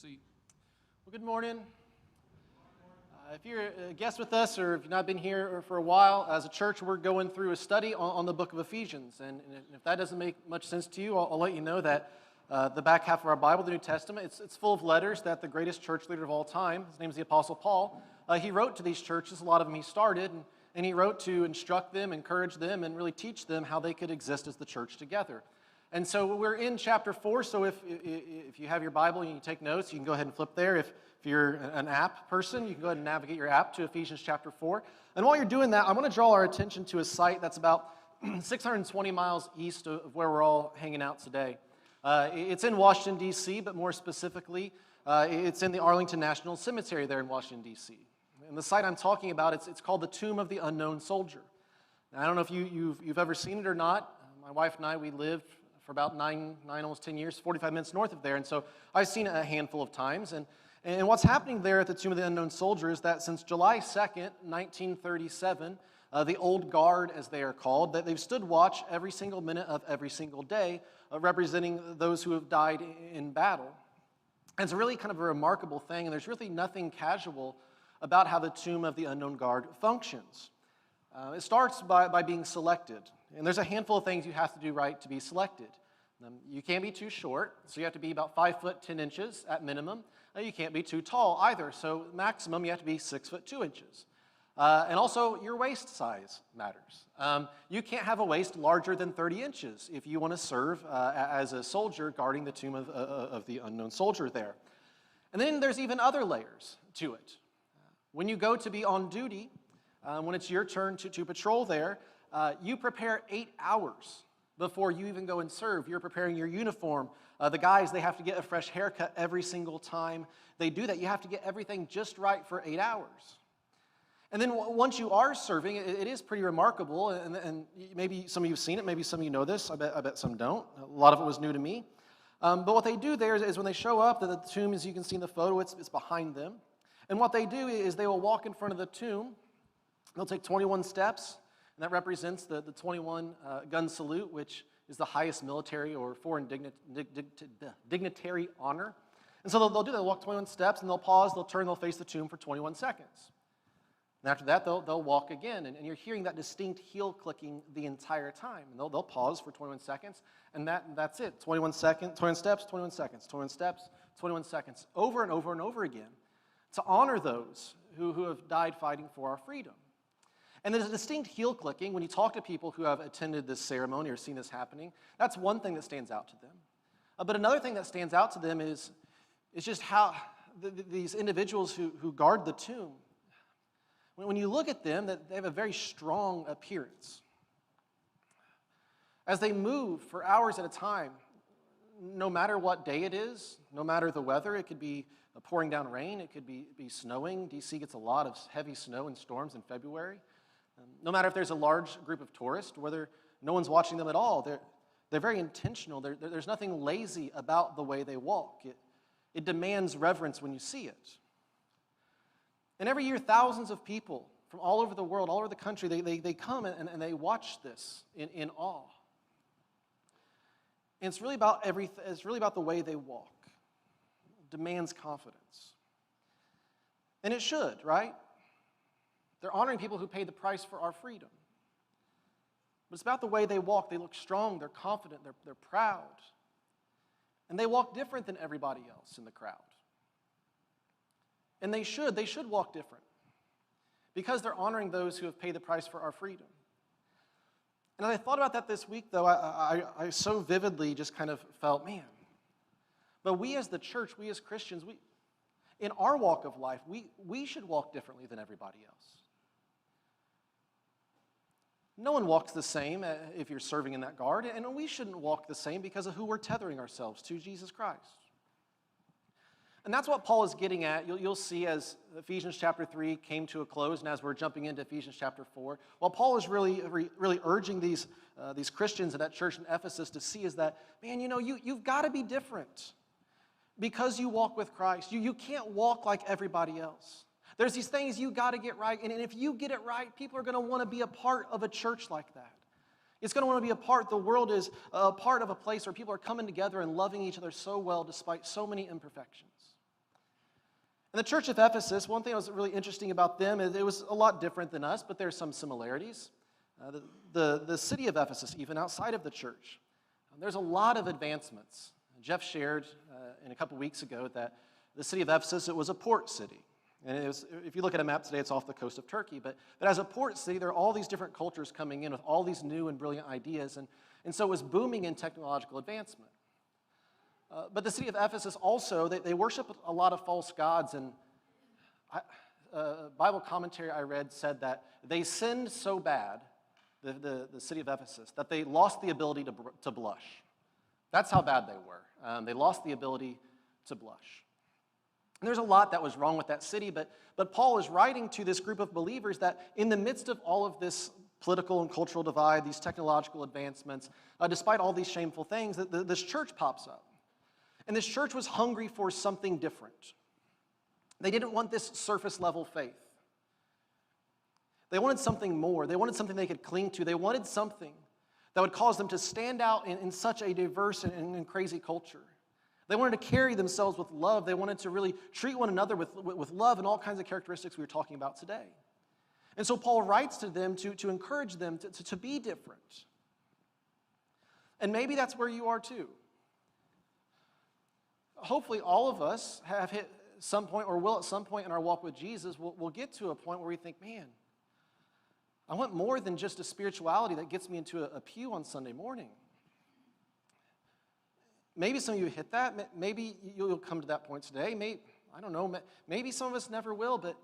See. Well, good morning. If you're a guest with us or if you've not been here for a while, as a church, we're going through a study on the book of Ephesians. And if that doesn't make much sense to you, I'll let you know that the back half of our Bible, the New Testament, it's full of letters that the greatest church leader of all time, his name is the Apostle Paul, he wrote to these churches. A lot of them he started, and he wrote to instruct them, encourage them, and really teach them how they could exist as the church together. And so we're in chapter 4, so if you have your Bible and you take notes, you can go ahead and flip there. If you're an app person, you can go ahead and navigate your app to Ephesians chapter 4. And while you're doing that, I want to draw our attention to a site that's about 620 miles east of where we're all hanging out today. It's in Washington, D.C., but more specifically, it's in the Arlington National Cemetery there in Washington, D.C. And the site I'm talking about, it's called the Tomb of the Unknown Soldier. Now, I don't know if you've ever seen it or not. My wife and I, we lived for about nine, almost 10 years, 45 minutes north of there. And so I've seen it a handful of times. And what's happening there at the Tomb of the Unknown Soldier is that since July 2nd, 1937, the Old Guard, as they are called, that they've stood watch every single minute of every single day, representing those who have died in battle. And it's really kind of a remarkable thing, and there's really nothing casual about how the Tomb of the Unknown Guard functions. It starts by being selected. And there's a handful of things you have to do right to be selected. You can't be too short, so you have to be about 5 foot 10 inches at minimum. You can't be too tall either, so maximum you have to be 6 foot 2 inches. And also your waist size matters. You can't have a waist larger than 30 inches if you want to serve as a soldier guarding the tomb of the unknown soldier there. And then there's even other layers to it. When you go to be on duty, when it's your turn to patrol there, you prepare 8 hours before you even go and serve. You're preparing your uniform. The guys, they have to get a fresh haircut every single time they do that. You have to get everything just right for 8 hours. And then once you are serving, it is pretty remarkable, and maybe some of you have seen it, maybe some of you know this, I bet some don't. A lot of it was new to me. But what they do there is when they show up, the tomb, as you can see in the photo, it's behind them. And what they do is they will walk in front of the tomb. They'll take 21 steps. And that represents the 21 gun salute, which is the highest military or foreign dignitary honor. And so they'll walk 21 steps, and they'll pause, they'll turn, they'll face the tomb for 21 seconds. And after that, they'll walk again, and you're hearing that distinct heel clicking the entire time. And they'll pause for 21 seconds, and that's it. 21 seconds, 21 steps, 21 seconds, 21 steps, 21 seconds, over and over and over again, to honor those who have died fighting for our freedom. And there's a distinct heel clicking when you talk to people who have attended this ceremony or seen this happening. That's one thing that stands out to them. But another thing that stands out to them is just how these individuals who guard the tomb, when you look at them, that they have a very strong appearance. As they move for hours at a time, no matter what day it is, no matter the weather, it could be pouring down rain, it could be snowing. D.C. gets a lot of heavy snow and storms in February. No matter if there's a large group of tourists, whether no one's watching them at all, they're very intentional. There's nothing lazy about the way they walk. It demands reverence when you see it. And every year, thousands of people from all over the world, all over the country, they come and they watch this in awe. And it's really about it's really about the way they walk. It demands confidence. And it should, right? They're honoring people who paid the price for our freedom. But it's about the way they walk. They look strong, they're confident, they're proud. And they walk different than everybody else in the crowd. And they should walk different because they're honoring those who have paid the price for our freedom. And as I thought about that this week, though, I so vividly just kind of felt, man, but we as the church, we as Christians, in our walk of life, we should walk differently than everybody else. No one walks the same if you're serving in that guard, and we shouldn't walk the same because of who we're tethering ourselves to, Jesus Christ. And that's what Paul is getting at. You'll see as Ephesians chapter 3 came to a close, and as we're jumping into Ephesians chapter 4, what Paul is really urging these Christians at that church in Ephesus to see is that, man, you've got to be different because you walk with Christ. You can't walk like everybody else. There's these things you got to get right, and if you get it right, people are going to want to be a part of a church like that. It's going to want to be a part. The world is a part of a place where people are coming together and loving each other so well despite so many imperfections. And the church of Ephesus, one thing that was really interesting about them is it was a lot different than us, but there's some similarities. The city of Ephesus, even outside of the church, there's a lot of advancements. Jeff shared in a couple weeks ago that the city of Ephesus, it was a port city. And it was, if you look at a map today, it's off the coast of Turkey. But as a port city, there are all these different cultures coming in with all these new and brilliant ideas. And so it was booming in technological advancement. But the city of Ephesus also, they worship a lot of false gods. And Bible commentary I read said that they sinned so bad, the city of Ephesus, that they lost the ability to blush. That's how bad they were. They lost the ability to blush. And there's a lot that was wrong with that city, but Paul is writing to this group of believers that in the midst of all of this political and cultural divide, these technological advancements, despite all these shameful things, this church pops up. And this church was hungry for something different. They didn't want this surface-level faith. They wanted something more. They wanted something they could cling to. They wanted something that would cause them to stand out in such a diverse and crazy culture. They wanted to carry themselves with love. They wanted to really treat one another with love and all kinds of characteristics we were talking about today. And so Paul writes to them to encourage them to be different. And maybe that's where you are too. Hopefully all of us have hit some point or will at some point in our walk with Jesus, we'll get to a point where we think, man, I want more than just a spirituality that gets me into a pew on Sunday morning. Maybe some of you hit that. Maybe you'll come to that point today. I don't know. Maybe some of us never will, but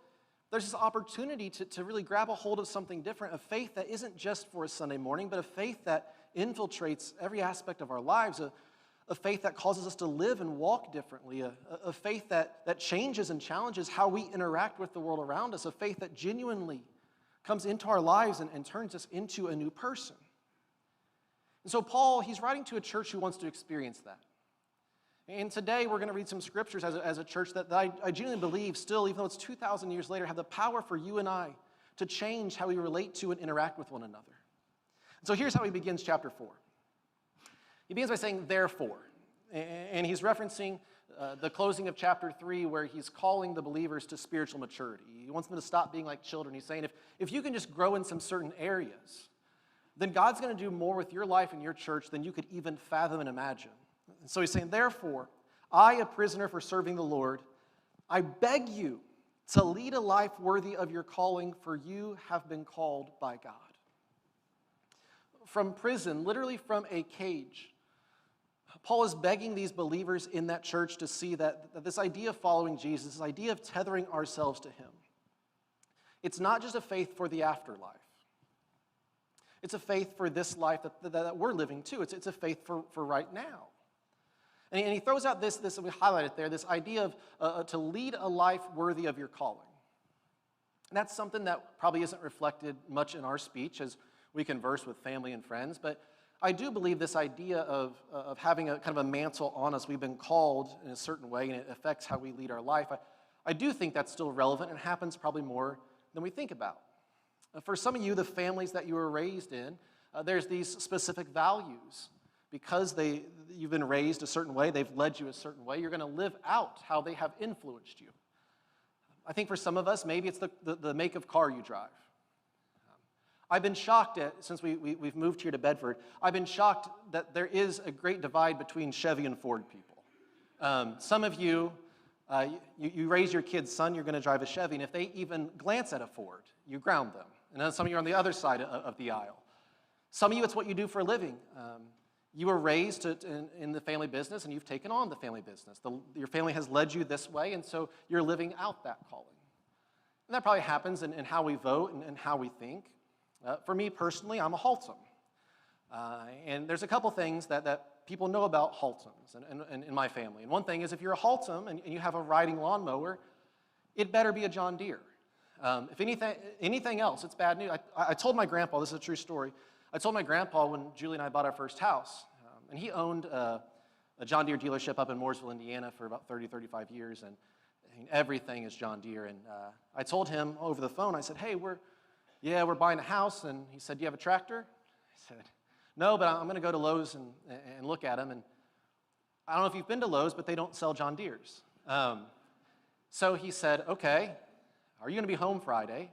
there's this opportunity to really grab a hold of something different, a faith that isn't just for a Sunday morning, but a faith that infiltrates every aspect of our lives, a faith that causes us to live and walk differently, a faith that changes and challenges how we interact with the world around us, a faith that genuinely comes into our lives and turns us into a new person. And so Paul, he's writing to a church who wants to experience that. And today we're going to read some scriptures as a church that I genuinely believe still, even though it's 2,000 years later, have the power for you and I to change how we relate to and interact with one another. And so here's how he begins chapter 4. He begins by saying, therefore. And he's referencing the closing of chapter 3 where he's calling the believers to spiritual maturity. He wants them to stop being like children. He's saying if you can just grow in some certain areas, then God's going to do more with your life and your church than you could even fathom and imagine. And so he's saying, therefore, I, a prisoner for serving the Lord, I beg you to lead a life worthy of your calling, for you have been called by God. From prison, literally from a cage, Paul is begging these believers in that church to see that this idea of following Jesus, this idea of tethering ourselves to him, it's not just a faith for the afterlife. It's a faith for this life that we're living too. It's a faith for right now. And he throws out this, and we highlight it there, this idea of to lead a life worthy of your calling. And that's something that probably isn't reflected much in our speech as we converse with family and friends, but I do believe this idea of having a kind of a mantle on us, we've been called in a certain way, and it affects how we lead our life. I do think that's still relevant and happens probably more than we think about. For some of you, the families that you were raised in, there's these specific values. Because you've been raised a certain way, they've led you a certain way, you're going to live out how they have influenced you. I think for some of us, maybe it's the make of car you drive. I've been shocked since we've moved here to Bedford, I've been shocked that there is a great divide between Chevy and Ford people. Some of you, you raise your kids, son, you're going to drive a Chevy, and if they even glance at a Ford, you ground them. And then some of you are on the other side of the aisle. Some of you, it's what you do for a living. You were raised in the family business, and you've taken on the family business. Your family has led you this way, and so you're living out that calling. And that probably happens in how we vote and how we think. For me personally, I'm a Haltom. And there's a couple things that people know about Haltoms and in my family. And one thing is if you're a Haltom and you have a riding lawnmower, it better be a John Deere. If anything else, it's bad news. I told my grandpa, this is a true story, I told my grandpa when Julie and I bought our first house, and he owned a John Deere dealership up in Mooresville, Indiana for about 35 years, and everything is John Deere. And I told him over the phone, I said, hey, we're buying a house, and he said, do you have a tractor? I said, no, but I'm going to go to Lowe's and look at them, and I don't know if you've been to Lowe's, but they don't sell John Deeres. So he said, okay, are you going to be home Friday?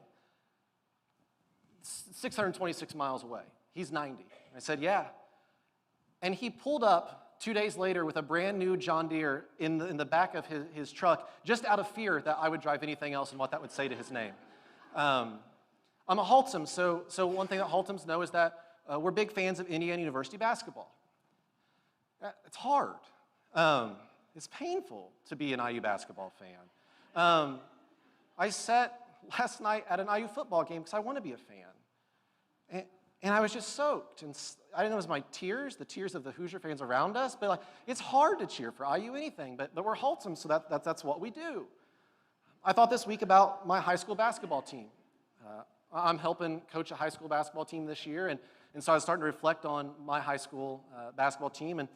626 miles away. He's 90. I said, yeah. And he pulled up 2 days later with a brand new John Deere in the back of his truck, just out of fear that I would drive anything else and what that would say to his name. I'm a Haltom, so one thing that Haltoms know is that we're big fans of Indiana University basketball. It's hard. It's painful to be an IU basketball fan. I sat last night at an IU football game because I want to be a fan. And I was just soaked. And I didn't know it was my tears, the tears of the Hoosier fans around us, but it's hard to cheer for IU anything, but we're Haltom, so that's what we do. I thought this week about my high school basketball team. I'm helping coach a high school basketball team this year, and so I was starting to reflect on my high school basketball team. And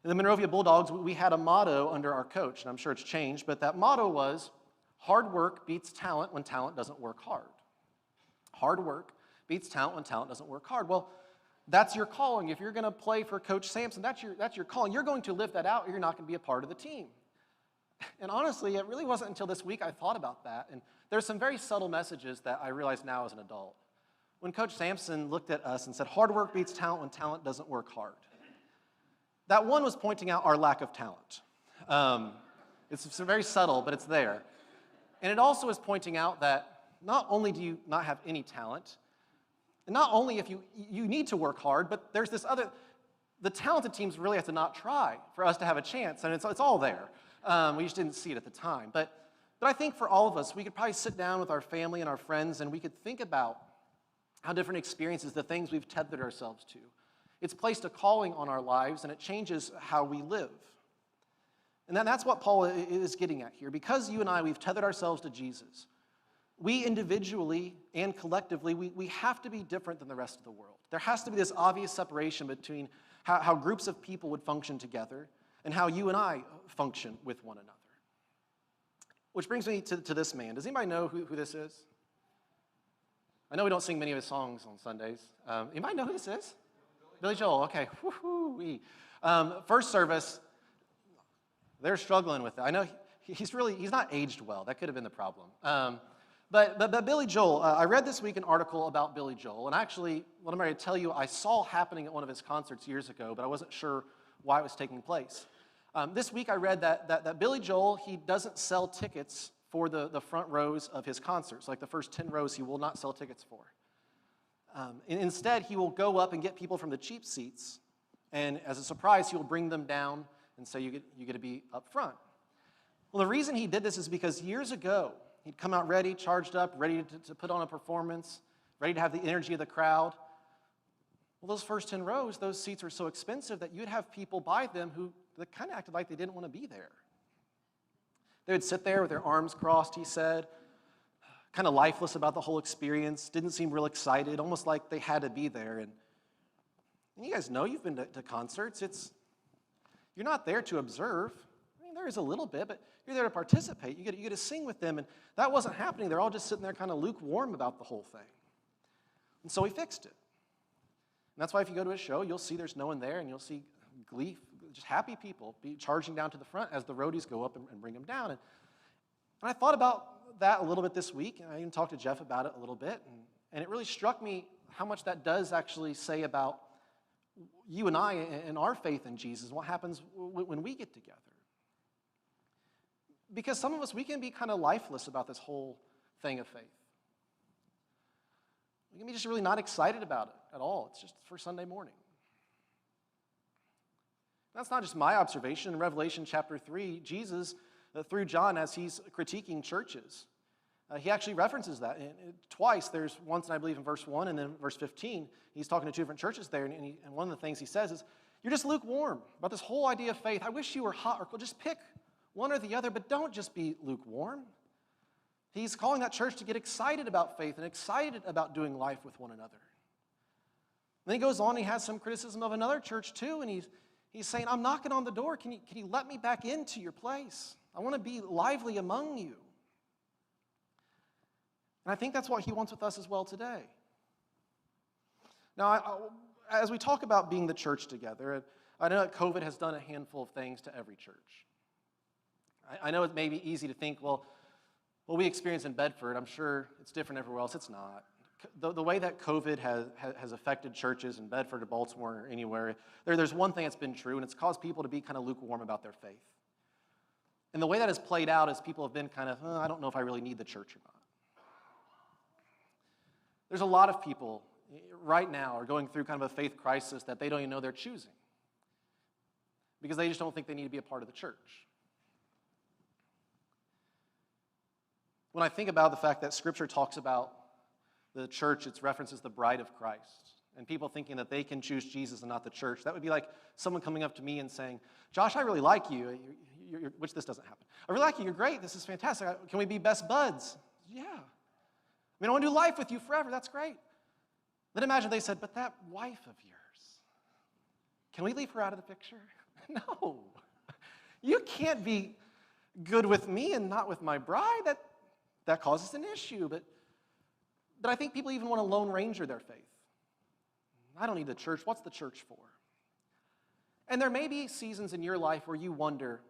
in the Monrovia Bulldogs, we had a motto under our coach, and I'm sure it's changed, but that motto was, hard work beats talent when talent doesn't work hard. Hard work beats talent when talent doesn't work hard. Well, that's your calling. If you're going to play for Coach Sampson, that's your calling. You're going to live that out, or you're not going to be a part of the team. And honestly, it really wasn't until this week I thought about that. And there's some very subtle messages that I realize now as an adult. When Coach Sampson looked at us and said, hard work beats talent when talent doesn't work hard. That one was pointing out our lack of talent. It's very subtle, but it's there. And it also is pointing out that not only do you not have any talent, and not only if you need to work hard, but there's this other, the talented teams really have to not try for us to have a chance, and it's all there. We just didn't see it at the time. But I think for all of us, we could probably sit down with our family and our friends, and we could think about how different experiences, the things we've tethered ourselves to. It's placed a calling on our lives, and it changes how we live. And that's what Paul is getting at here. Because you and I, we've tethered ourselves to Jesus, we individually and collectively, we have to be different than the rest of the world. There has to be this obvious separation between how groups of people would function together and how you and I function with one another. Which brings me to this man. Does anybody know who this is? I know we don't sing many of his songs on Sundays. Anybody know who this is? Billy Joel, okay. Woo-hoo-wee. First service, they're struggling with it. I know he's not aged well. That could have been the problem. But Billy Joel, I read this week an article about Billy Joel, and actually, what I'm ready to tell you, I saw happening at one of his concerts years ago, but I wasn't sure why it was taking place. This week I read that Billy Joel, he doesn't sell tickets for the front rows of his concerts. Like the first 10 rows, he will not sell tickets for. Instead, he will go up and get people from the cheap seats, and as a surprise, he will bring them down and say, you get to be up front. Well, the reason he did this is because years ago, he'd come out ready, charged up, ready to put on a performance, ready to have the energy of the crowd. Well, those first 10 rows, those seats were so expensive that you'd have people buy them who kind of acted like they didn't want to be there. They would sit there with their arms crossed, he said, kind of lifeless about the whole experience, didn't seem real excited, almost like they had to be there. And you guys know, you've been to concerts. You're not there to observe. I mean, there is a little bit, but you're there to participate. You get to sing with them, and that wasn't happening. They're all just sitting there kind of lukewarm about the whole thing. And so he fixed it. And that's why if you go to a show, you'll see there's no one there, and you'll see glee, just happy people be charging down to the front as the roadies go up and bring them down. And I thought about that a little bit this week, and I even talked to Jeff about it a little bit, and it really struck me how much that does actually say about you and I and our faith in Jesus, what happens when we get together. Because some of us, we can be kind of lifeless about this whole thing of faith. We can be just really not excited about it at all. It's just for Sunday morning. That's not just my observation. In Revelation chapter 3, Jesus, through John, as he's critiquing churches, he actually references that twice. There's once, I believe, in verse 1, and then verse 15. He's talking to two different churches there, and one of the things he says is, you're just lukewarm about this whole idea of faith. I wish you were hot or cold. Just pick one or the other, but don't just be lukewarm. He's calling that church to get excited about faith and excited about doing life with one another. Then he goes on, he has some criticism of another church too, and he's saying, I'm knocking on the door. Can you let me back into your place? I want to be lively among you. And I think that's what he wants with us as well today. Now, as we talk about being the church together, I know that COVID has done a handful of things to every church. I know it may be easy to think, well, what we experience in Bedford, I'm sure it's different everywhere else. It's not. The way that COVID has affected churches in Bedford or Baltimore or anywhere, there's one thing that's been true, and it's caused people to be kind of lukewarm about their faith. And the way that has played out is people have been kind of, I don't know if I really need the church or not. There's a lot of people right now are going through kind of a faith crisis that they don't even know they're choosing because they just don't think they need to be a part of the church. When I think about the fact that Scripture talks about the church, its references the bride of Christ, and people thinking that they can choose Jesus and not the church, that would be like someone coming up to me and saying, Josh, I really like you, which this doesn't happen. I really like you, you're great, this is fantastic. Can we be best buds? Yeah. I want to do life with you forever, that's great. Then imagine they said, but that wife of yours, can we leave her out of the picture? No. You can't be good with me and not with my bride. That causes an issue. But I think people even want to Lone Ranger their faith. I don't need the church. What's the church for? And there may be seasons in your life where you wonder,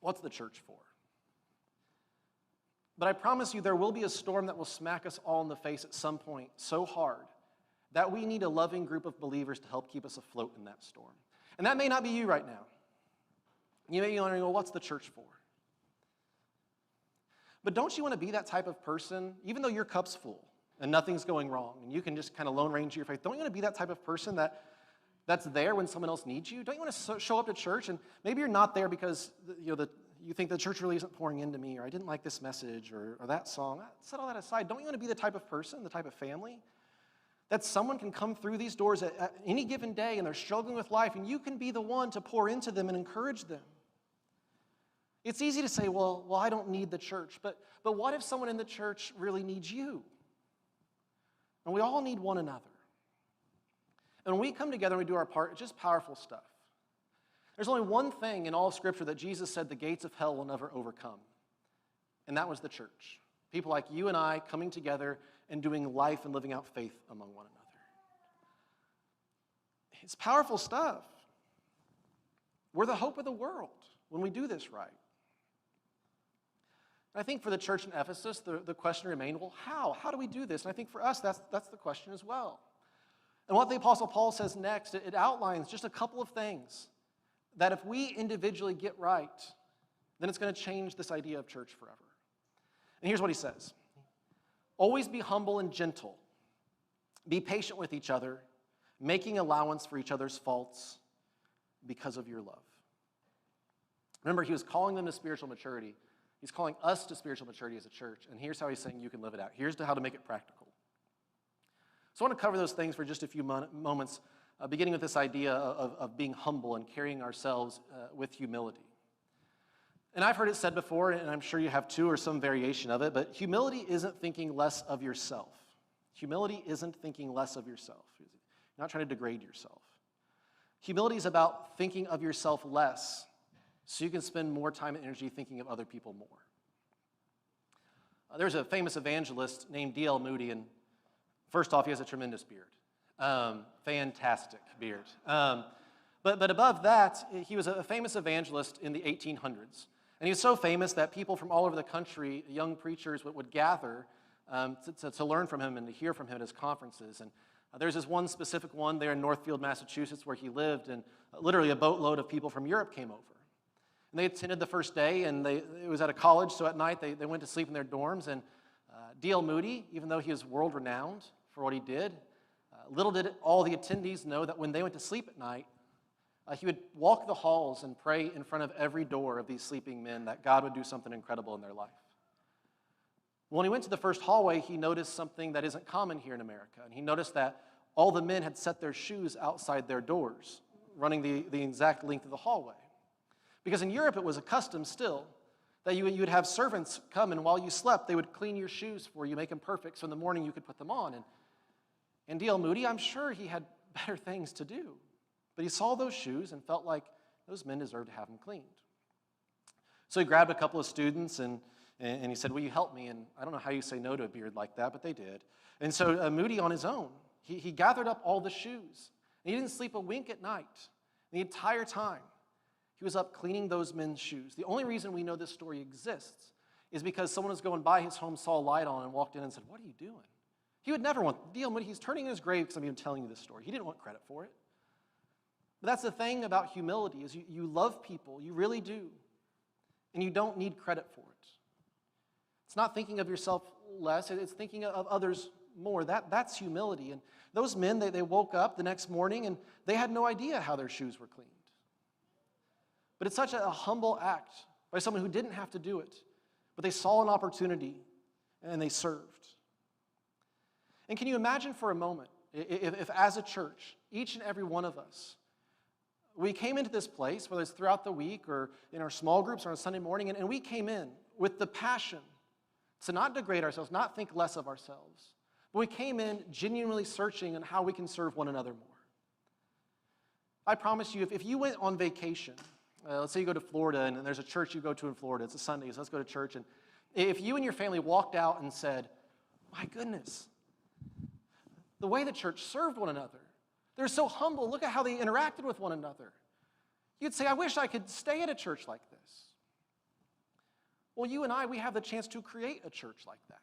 what's the church for? But I promise you there will be a storm that will smack us all in the face at some point so hard that we need a loving group of believers to help keep us afloat in that storm. And that may not be you right now. You may be wondering, well, what's the church for? But don't you want to be that type of person, even though your cup's full and nothing's going wrong, and you can just kind of Lone Ranger your faith, don't you want to be that type of person that's there when someone else needs you? Don't you want to show up to church, and maybe you're not there because you think the church really isn't pouring into me, or I didn't like this message, or that song. Set all that aside. Don't you want to be the type of person, the type of family, that someone can come through these doors at any given day, and they're struggling with life, and you can be the one to pour into them and encourage them? It's easy to say, well, I don't need the church, but what if someone in the church really needs you? And we all need one another. And when we come together and we do our part, it's just powerful stuff. There's only one thing in all of Scripture that Jesus said the gates of hell will never overcome, and that was the church. People like you and I coming together and doing life and living out faith among one another. It's powerful stuff. We're the hope of the world when we do this right. I think for the church in Ephesus, the question remained, well, how? How do we do this? And I think for us, that's the question as well. And what the Apostle Paul says next, it outlines just a couple of things that if we individually get right, then it's going to change this idea of church forever. And here's what he says. Always be humble and gentle. Be patient with each other, making allowance for each other's faults because of your love. Remember, he was calling them to spiritual maturity. He's calling us to spiritual maturity as a church, and here's how he's saying you can live it out. Here's how to make it practical. So I want to cover those things for just a few moments, beginning with this idea of being humble and carrying ourselves with humility. And I've heard it said before, and I'm sure you have too, or some variation of it, but humility isn't thinking less of yourself. Humility isn't thinking less of yourself. You're not trying to degrade yourself. Humility is about thinking of yourself less so you can spend more time and energy thinking of other people more. There's a famous evangelist named D.L. Moody, and first off, he has a tremendous beard. Fantastic beard. But above that, he was a famous evangelist in the 1800s. And he was so famous that people from all over the country, young preachers, would gather to learn from him and to hear from him at his conferences. And there's this one specific one there in Northfield, Massachusetts, where he lived, and literally a boatload of people from Europe came over. And they attended the first day, and it was at a college, so at night they went to sleep in their dorms. And D.L. Moody, even though he was world-renowned for what he did, little did all the attendees know that when they went to sleep at night, he would walk the halls and pray in front of every door of these sleeping men that God would do something incredible in their life. When he went to the first hallway, he noticed something that isn't common here in America. And he noticed that all the men had set their shoes outside their doors, running the exact length of the hallway. Because in Europe, it was a custom still that you would have servants come, and while you slept, they would clean your shoes for you, make them perfect, so in the morning you could put them on. And D.L. Moody, I'm sure he had better things to do. But he saw those shoes and felt like those men deserved to have them cleaned. So he grabbed a couple of students and he said, will you help me? And I don't know how you say no to a beard like that, but they did. And so Moody on his own, he gathered up all the shoes. And he didn't sleep a wink at night. The entire time, He was up cleaning those men's shoes. The only reason we know this story exists is because someone was going by his home, saw a light on, and walked in and said, "What are you doing?" He would never want the deal. He's turning in his grave because I'm even telling you this story. He didn't want credit for it. But that's the thing about humility is you love people, you really do, and you don't need credit for it. It's not thinking of yourself less, it's thinking of others more. That's humility. And those men, they woke up the next morning and they had no idea how their shoes were cleaned. But it's such a humble act by someone who didn't have to do it, but they saw an opportunity and they served. And can you imagine for a moment, if as a church, each and every one of us, we came into this place, whether it's throughout the week or in our small groups or on Sunday morning, and we came in with the passion to not degrade ourselves, not think less of ourselves, but we came in genuinely searching on how we can serve one another more. I promise you, if you went on vacation, let's say you go to Florida and there's a church you go to in Florida, it's a Sunday, so let's go to church, and if you and your family walked out and said, "My goodness, the way the church served one another, they're so humble, look at how they interacted with one another," you'd say, "I wish I could stay at a church like this." Well, you and I, we have the chance to create a church like that.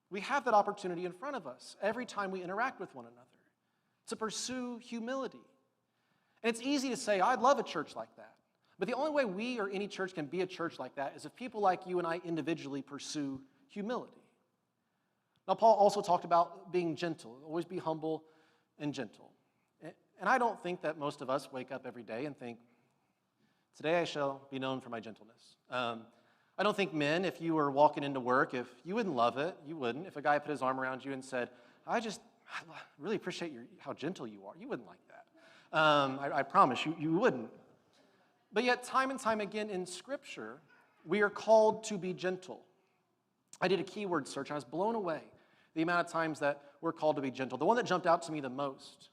We have that opportunity in front of us every time we interact with one another to pursue humility. And it's easy to say, "I'd love a church like that." But the only way we or any church can be a church like that is if people like you and I individually pursue humility. Now, Paul also talked about being gentle. Always be humble and gentle. And I don't think that most of us wake up every day and think, "Today I shall be known for my gentleness." I don't think men, if you were walking into work, if you wouldn't love it, you wouldn't. If a guy put his arm around you and said, I really appreciate how gentle you are," you wouldn't like that. I promise you wouldn't. But yet, time and time again in Scripture, we are called to be gentle. I did a keyword search, and I was blown away the amount of times that we're called to be gentle. The one that jumped out to me the most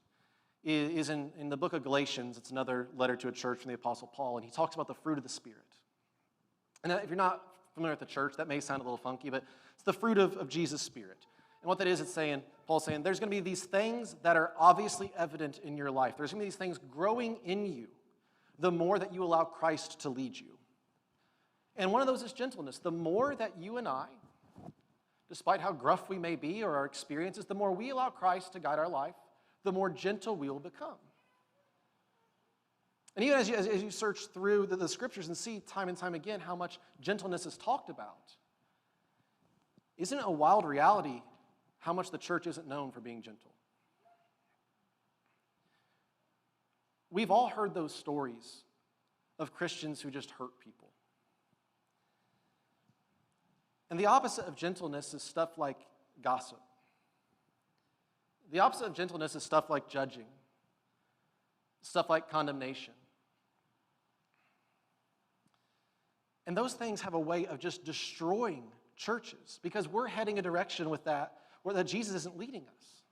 is in the book of Galatians. It's another letter to a church from the Apostle Paul, and he talks about the fruit of the Spirit. And if you're not familiar with the church, that may sound a little funky, but it's the fruit of Jesus' Spirit. And what that is, Paul's saying, there's going to be these things that are obviously evident in your life. There's going to be these things growing in you the more that you allow Christ to lead you. And one of those is gentleness. The more that you and I, despite how gruff we may be or our experiences, the more we allow Christ to guide our life, the more gentle we will become. And even as you search through the Scriptures and see time and time again how much gentleness is talked about, isn't it a wild reality how much the church isn't known for being gentle? We've all heard those stories of Christians who just hurt people. And the opposite of gentleness is stuff like gossip. The opposite of gentleness is stuff like judging, stuff like condemnation. And those things have a way of just destroying churches because we're heading a direction with that where that Jesus isn't leading us.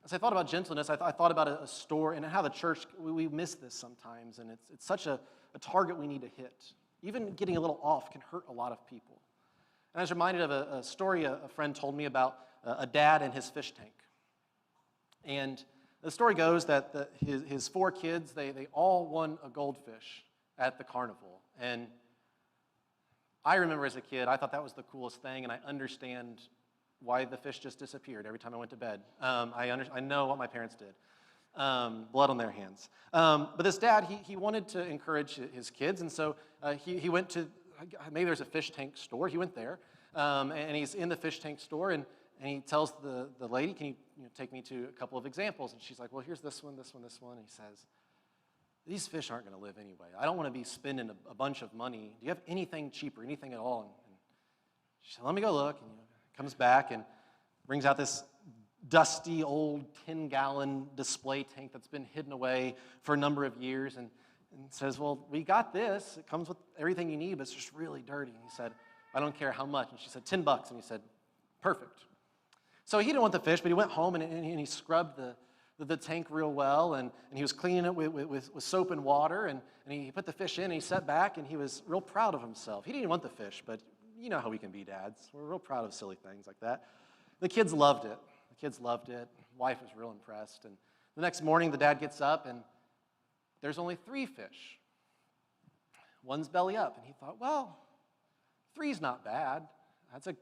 As I thought about gentleness, I thought about a story and how the church, we miss this sometimes, and it's such a target we need to hit. Even getting a little off can hurt a lot of people. And I was reminded of a story a friend told me about a dad and his fish tank. And the story goes that his 4 kids, they all won a goldfish at the carnival. And I remember as a kid, I thought that was the coolest thing, and I understand why the fish just disappeared every time I went to bed. I know what my parents did. Blood on their hands. But this dad, he wanted to encourage his kids, and so he went to, maybe there's a fish tank store. He went there, and he's in the fish tank store, and he tells the lady, "Can you take me to a couple of examples?" And she's like, "Well, here's this one, this one, this one." And he says, "These fish aren't going to live anyway. I don't want to be spending a bunch of money. Do you have anything cheaper, anything at all?" And she said, "Let me go look." And comes back and brings out this dusty old 10-gallon display tank that's been hidden away for a number of years and says, "Well, we got this. It comes with everything you need, but it's just really dirty." And he said, "I don't care how much." And she said, $10. And he said, "Perfect." So he didn't want the fish, but he went home and he scrubbed the tank real well, and he was cleaning it with soap and water, and he put the fish in, and he sat back, and he was real proud of himself. He didn't want the fish, but you know how we can be dads. We're real proud of silly things like that. The kids loved it. Wife was real impressed, and The next morning, the dad gets up, and there's only 3 fish. One's belly up, and he thought, well, 3's not bad. I'm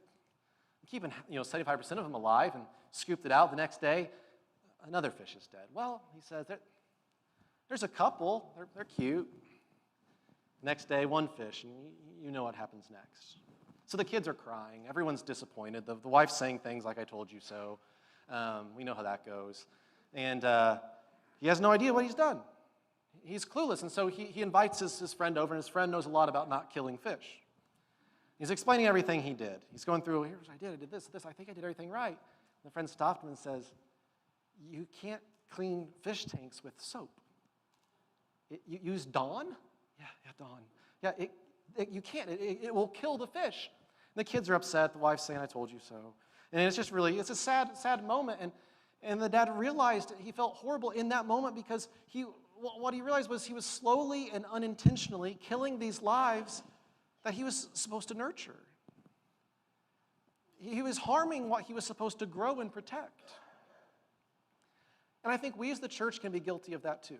keeping 75% of them alive, and scooped it out. The next day, another fish is dead. Well, he says, there's a couple. They're cute. Next day, 1 fish, and you know what happens next. So the kids are crying. Everyone's disappointed. The wife's saying things like, I told you so. We know how that goes. And he has no idea what he's done. He's clueless, and so he invites his friend over, and his friend knows a lot about not killing fish. He's explaining everything he did. He's going through, here's what I did this, I think I did everything right. And the friend stopped him and says, you can't clean fish tanks with soap. You use Dawn? Yeah, Dawn. Yeah, you can't. It will kill the fish. And the kids are upset. The wife's saying, I told you so. And it's just really, it's a sad moment. And the dad realized he felt horrible in that moment because what he realized was he was slowly and unintentionally killing these lives that he was supposed to nurture. He was harming what he was supposed to grow and protect. And I think we as the church can be guilty of that too.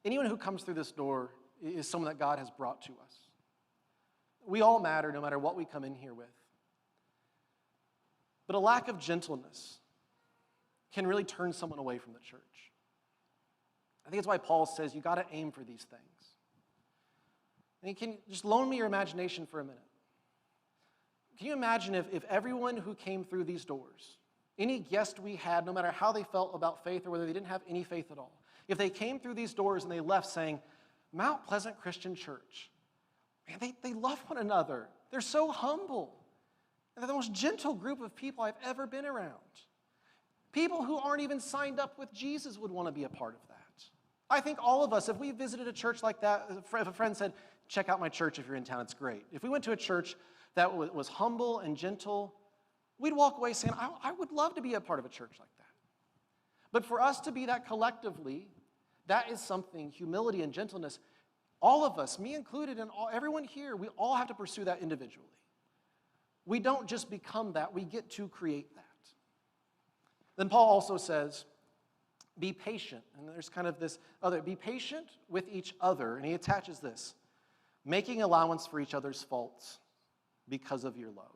Anyone who comes through this door is someone that God has brought to us. We all matter no matter what we come in here with. But a lack of gentleness can really turn someone away from the church. I think it's why Paul says you got to aim for these things. And can you just loan me your imagination for a minute? Can you imagine if everyone who came through these doors, any guest we had, no matter how they felt about faith or whether they didn't have any faith at all, if they came through these doors and they left saying, Mount Pleasant Christian Church, man, they love one another. They're so humble. They're the most gentle group of people I've ever been around. People who aren't even signed up with Jesus would want to be a part of that. I think all of us, if we visited a church like that, if a friend said, check out my church if you're in town, it's great. If we went to a church that was humble and gentle, we'd walk away saying, I would love to be a part of a church like that. But for us to be that collectively, that is something, humility and gentleness, all of us, me included, and everyone here, we all have to pursue that individually. We don't just become that, we get to create that. Then Paul also says, be patient. And there's kind of this other, be patient with each other. And he attaches this, making allowance for each other's faults because of your love.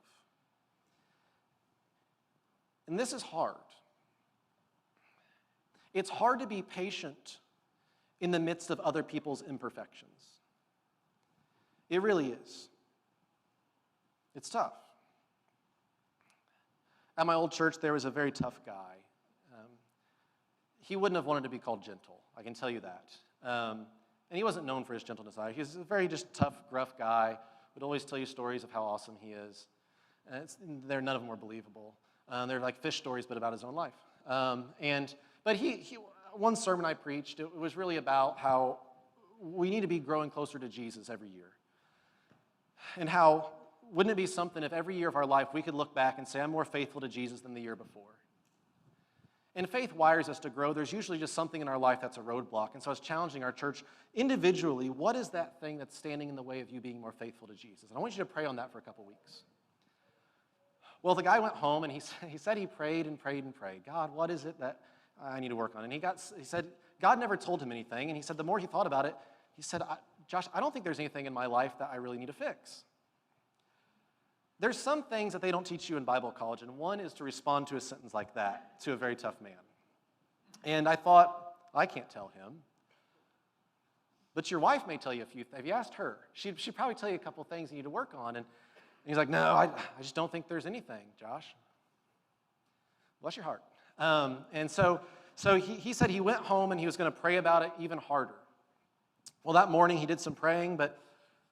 And this is hard. It's hard to be patient in the midst of other people's imperfections. It really is. It's tough. At my old church, there was a very tough guy. He wouldn't have wanted to be called gentle, I can tell you that. And he wasn't known for his gentleness either. He was a very just tough, gruff guy, would always tell you stories of how awesome he is. None of them were believable. They're like fish stories, but about his own life. But one sermon I preached, it was really about how we need to be growing closer to Jesus every year. And how, wouldn't it be something if every year of our life we could look back and say, I'm more faithful to Jesus than the year before? And faith wires us to grow. There's usually just something in our life that's a roadblock. And so I was challenging our church individually, what is that thing that's standing in the way of you being more faithful to Jesus? And I want you to pray on that for a couple weeks. Well, the guy went home and he said he prayed and prayed and prayed. God, what is it that I need to work on? And he said, God never told him anything. And he said, the more he thought about it, he said, Josh, I don't think there's anything in my life that I really need to fix. There's some things that they don't teach you in Bible college, and one is to respond to a sentence like that to a very tough man. And I thought, I can't tell him. But your wife may tell you a few things. Have you asked her? She'd probably tell you a couple things you need to work on. And he's like, no, I just don't think there's anything, Josh. Bless your heart. And so he said he went home and he was going to pray about it even harder. Well, that morning he did some praying, but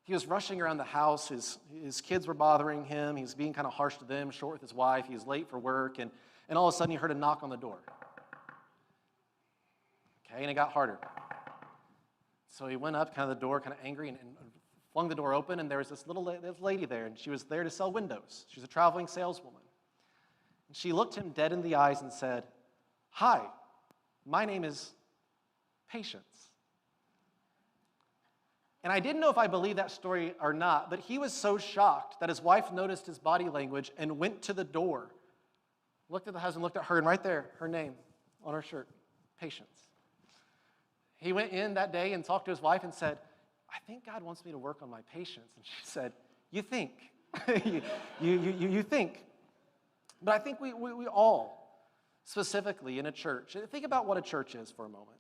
he was rushing around the house. His kids were bothering him. He was being kind of harsh to them, short with his wife. He was late for work, and all of a sudden he heard a knock on the door. Okay, and it got harder. So he went up kind of the door, kind of angry, and flung the door open, and there was this lady there, and she was there to sell windows. She was a traveling saleswoman. And she looked him dead in the eyes and said, hi, my name is Patience. And I didn't know if I believed that story or not, but he was so shocked that his wife noticed his body language and went to the door looked at the husband, looked at her, and right there, her name on her shirt, Patience. He went in that day and talked to his wife and said, I think God wants me to work on my patience. And she said, you think. you think. But I think we all, specifically in a church, think about what a church is for a moment.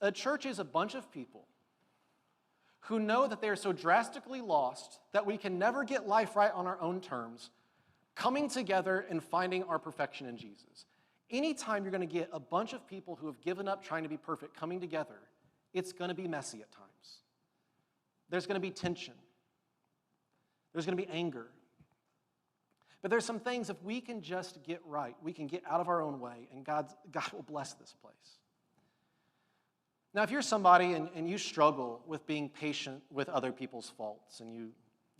A church is a bunch of people who know that they are so drastically lost that we can never get life right on our own terms, coming together and finding our perfection in Jesus. Anytime you're going to get a bunch of people who have given up trying to be perfect coming together, it's going to be messy at times. There's going to be tension. There's going to be anger. But there's some things, if we can just get right, we can get out of our own way, and God will bless this place. Now, if you're somebody and you struggle with being patient with other people's faults, and you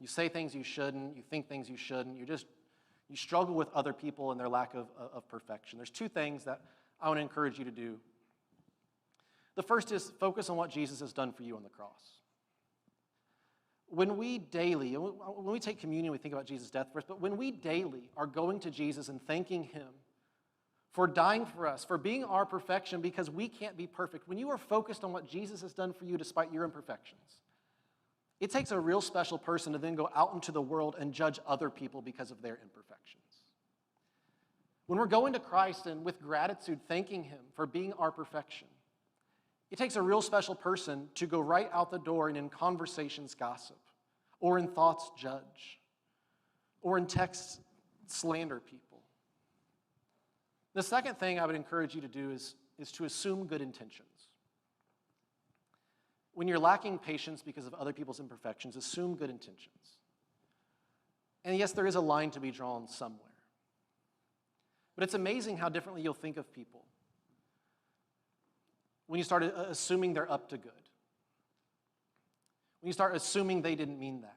say things you shouldn't, you think things you shouldn't, you struggle with other people and their lack of perfection, there's two things that I want to encourage you to do. The first is focus on what Jesus has done for you on the cross. When we take communion, we think about Jesus' death for us, but when we daily are going to Jesus and thanking him for dying for us, for being our perfection because we can't be perfect, when you are focused on what Jesus has done for you despite your imperfections, it takes a real special person to then go out into the world and judge other people because of their imperfections. When we're going to Christ and with gratitude thanking him for being our perfection, it takes a real special person to go right out the door and in conversations gossip, or in thoughts judge, or in texts slander people. The second thing I would encourage you to do is to assume good intentions. When you're lacking patience because of other people's imperfections, assume good intentions. And yes, there is a line to be drawn somewhere. But it's amazing how differently you'll think of people when you start assuming they're up to good. When you start assuming they didn't mean that.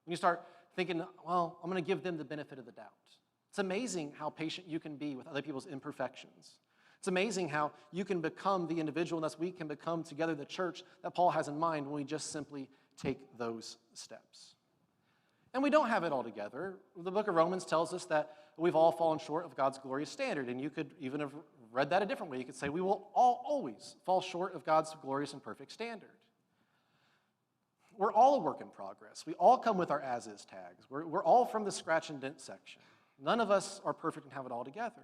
When you start thinking, well, I'm going to give them the benefit of the doubt. It's amazing how patient you can be with other people's imperfections. It's amazing how you can become the individual, and thus we can become together the church that Paul has in mind when we just simply take those steps. And we don't have it all together. The book of Romans tells us that we've all fallen short of God's glorious standard, and you could even have read that a different way. You could say we will all always fall short of God's glorious and perfect standard. We're all a work in progress. We all come with our as-is tags. We're all from the scratch and dent section. None of us are perfect and have it all together.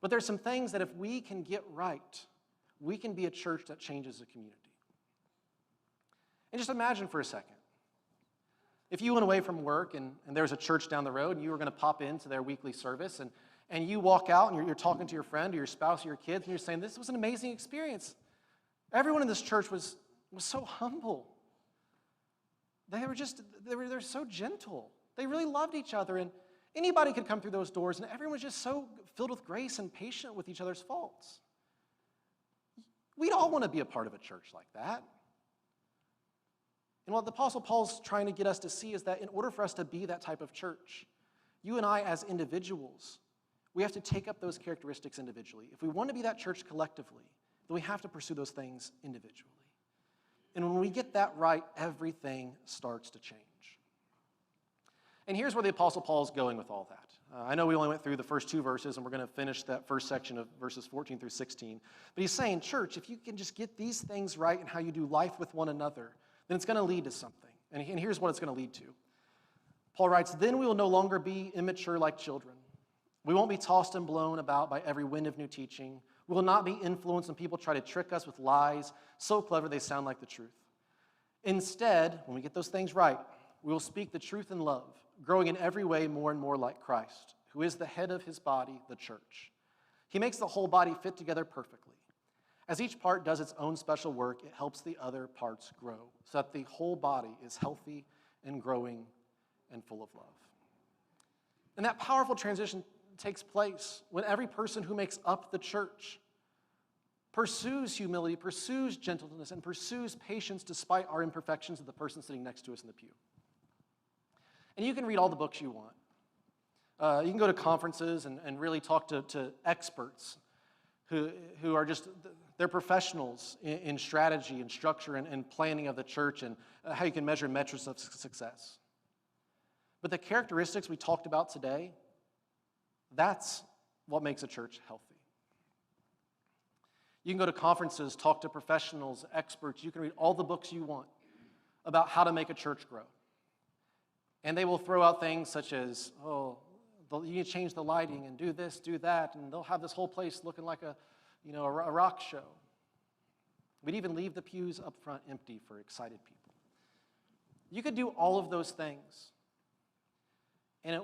But there's some things that if we can get right, we can be a church that changes a community. And just imagine for a second, if you went away from work and there was a church down the road and you were going to pop into their weekly service and you walk out and you're talking to your friend or your spouse or your kids and you're saying, this was an amazing experience. Everyone in this church was so humble. They're so gentle. They really loved each other, and anybody could come through those doors, and everyone was just so filled with grace and patient with each other's faults. We'd all want to be a part of a church like that. And what the Apostle Paul's trying to get us to see is that in order for us to be that type of church, you and I as individuals, we have to take up those characteristics individually. If we want to be that church collectively, then we have to pursue those things individually. And when we get that right, everything starts to change. And here's where the Apostle Paul is going with all that. I know we only went through the first two verses, and we're going to finish that first section of verses 14 through 16. But he's saying, church, if you can just get these things right in how you do life with one another, then it's going to lead to something. And here's what it's going to lead to. Paul writes, then we will no longer be immature like children. We won't be tossed and blown about by every wind of new teaching. We will not be influenced when people try to trick us with lies so clever they sound like the truth. Instead, when we get those things right, we will speak the truth in love, growing in every way more and more like Christ, who is the head of his body, the church. He makes the whole body fit together perfectly. As each part does its own special work, it helps the other parts grow, so that the whole body is healthy and growing and full of love. And that powerful transition takes place when every person who makes up the church pursues humility, pursues gentleness, and pursues patience despite our imperfections of the person sitting next to us in the pew. And you can read all the books you want. You can go to conferences and really talk to experts who are just, they're professionals in strategy and structure and planning of the church and how you can measure metrics of success. But the characteristics we talked about today, that's what makes a church healthy. You can go to conferences, talk to professionals, experts. You can read all the books you want about how to make a church grow. And they will throw out things such as, you need to change the lighting and do this, do that, and they'll have this whole place looking like a rock show. We'd even leave the pews up front empty for excited people. You could do all of those things, and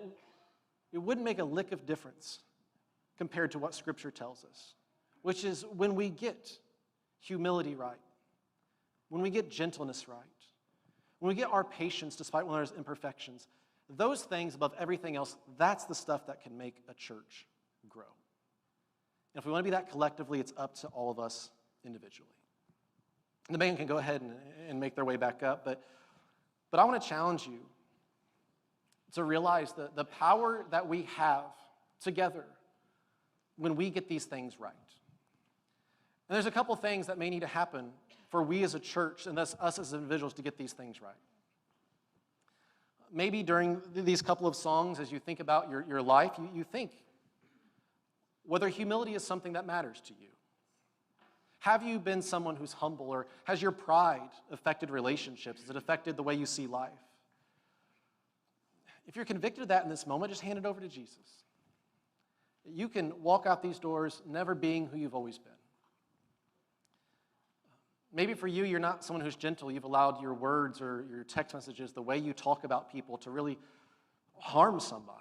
it wouldn't make a lick of difference compared to what Scripture tells us, which is when we get humility right, when we get gentleness right, when we get our patience despite one another's imperfections, those things above everything else, that's the stuff that can make a church grow. And if we want to be that collectively, it's up to all of us individually. And the band can go ahead and make their way back up, but I want to challenge you to realize the power that we have together when we get these things right. And there's a couple things that may need to happen for we as a church and thus us as individuals to get these things right. Maybe during these couple of songs, as you think about your life, you think whether humility is something that matters to you. Have you been someone who's humble, or has your pride affected relationships? Has it affected the way you see life? If you're convicted of that in this moment, just hand it over to Jesus. You can walk out these doors never being who you've always been. Maybe for you, you're not someone who's gentle. You've allowed your words or your text messages, the way you talk about people, to really harm somebody.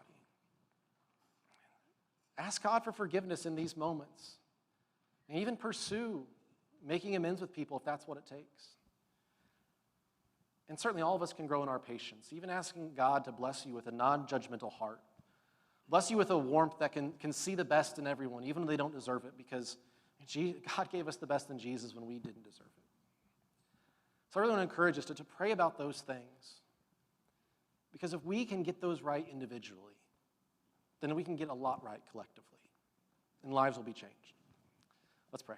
Ask God for forgiveness in these moments. And even pursue making amends with people if that's what it takes. And certainly all of us can grow in our patience, even asking God to bless you with a non-judgmental heart. Bless you with a warmth that can see the best in everyone, even though they don't deserve it, because God gave us the best in Jesus when we didn't deserve it. So I really want to encourage us to pray about those things. Because if we can get those right individually, then we can get a lot right collectively, and lives will be changed. Let's pray.